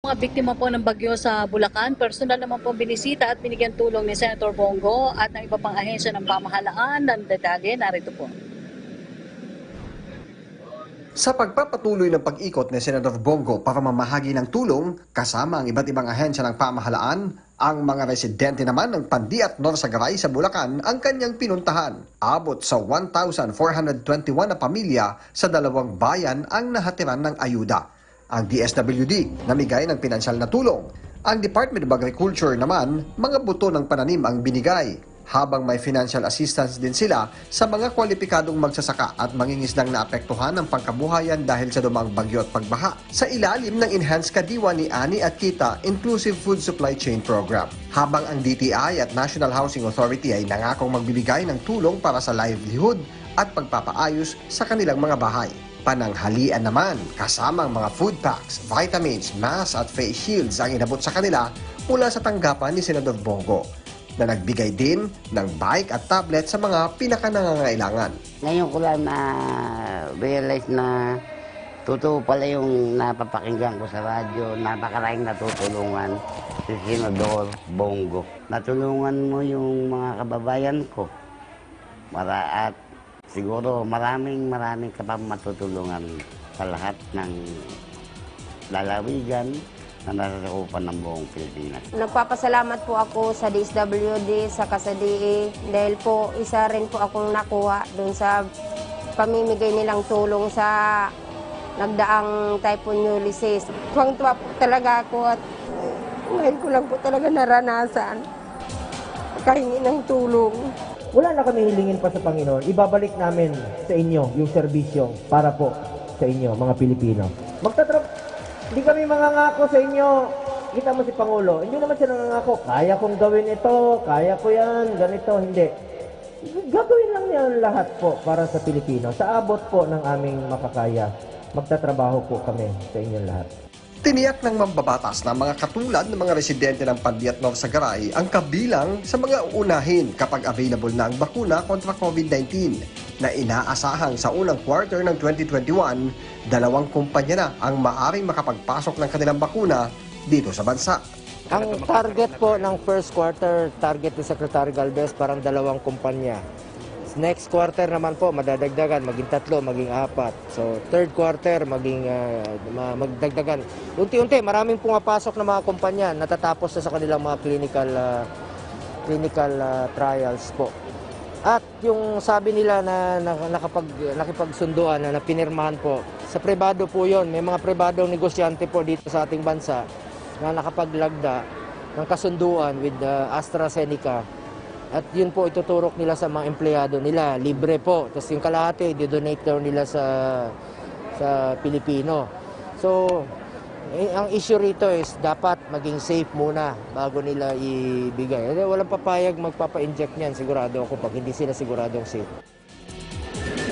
Mga biktima po ng bagyo sa Bulacan, personal naman po binisita at binigyan tulong ni Senator Bongo at ng iba pang ahensya ng pamahalaan. Ng detalye, narito po. Sa pagpapatuloy ng pag-ikot ni Senator Bongo para mamahagi ng tulong kasama ang iba't ibang ahensya ng pamahalaan, ang mga residente naman ng Pandi at Norsagaray sa Bulacan ang kanyang pinuntahan. Abot sa 1,421 na pamilya sa dalawang bayan ang nahatiran ng ayuda. Ang DSWD namigay ng pinansyal na tulong. Ang Department of Agriculture naman, mga buto ng pananim ang binigay. Habang may financial assistance din sila sa mga kwalipikadong magsasaka at mangingisdang naapektuhan ng pangkabuhayan dahil sa dumang bagyo at pagbaha sa ilalim ng Enhanced Kadiwa ni Ani at Kita Inclusive Food Supply Chain Program. Habang ang DTI at National Housing Authority ay nangakong magbibigay ng tulong para sa livelihood at pagpapaayos sa kanilang mga bahay. Pananghalian naman, kasamang mga food packs, vitamins, masks at face shields ang inabot sa kanila mula sa tanggapan ni Senador Bongo, na nagbigay din ng bike at tablet sa mga pinakanangangailangan. Ngayon ko lang na-realize na totoo pala yung napapakinggan ko sa radyo, napakaraming natutulungan si Senador Bongo. Natulungan mo yung mga kababayan ko. At siguro maraming ka pa matutulungan sa lahat ng lalawigan na nasasakupan ng buong Pilipinas. Nagpapasalamat po ako sa DSWD, sa DE, dahil po isa rin po akong nakuha dun sa pamimigay nilang tulong sa nagdaang Typhoon Ulysses. Tuwang-tuwa po talaga ako at ngayon ko lang po talaga naranasan kahingi ng tulong. Wala na kami hilingin pa sa Panginoon. Ibabalik namin sa inyo yung serbisyo para po sa inyo, mga Pilipino. Hindi kami mangangako sa inyo. Kita mo si Pangulo, hindi naman siya nangangako, kaya kong gawin ito, kaya ko yan, ganito, hindi. Gagawin lang yan lahat po para sa Pilipino. Sa abot po ng aming makakaya, magtatrabaho po kami sa inyong lahat. Tiniyak ng mambabatas na mga katulad ng mga residente ng Pandi at Norsagaray ang kabilang sa mga uunahin kapag available na ang bakuna kontra COVID-19 na inaasahang sa unang quarter ng 2021, 2 kumpanya na ang maaring makapagpasok ng kanilang bakuna dito sa bansa. Ang target po ng first quarter, target ni Secretary Galvez, parang 2 kumpanya. Next quarter naman po, madadagdagan, maging 3, maging 4. So, third quarter, magdagdagan. Unti-unti, maraming pumapasok na mga kumpanya, natatapos na sa kanilang mga clinical trials po. At yung sabi nila na nakipagsunduan, na pinirmahan po, sa pribado po yon, may mga pribadong negosyante po dito sa ating bansa na nakapaglagda ng kasunduan with AstraZeneca. At yun po ituturok nila sa mga empleyado nila, libre po. Tapos yung kalahati, i-donate daw nila sa Pilipino. So, ang issue rito is dapat maging safe muna bago nila ibigay. Walang papayag magpapa-inject niyan, sigurado ako, pag hindi sila siguradong safe.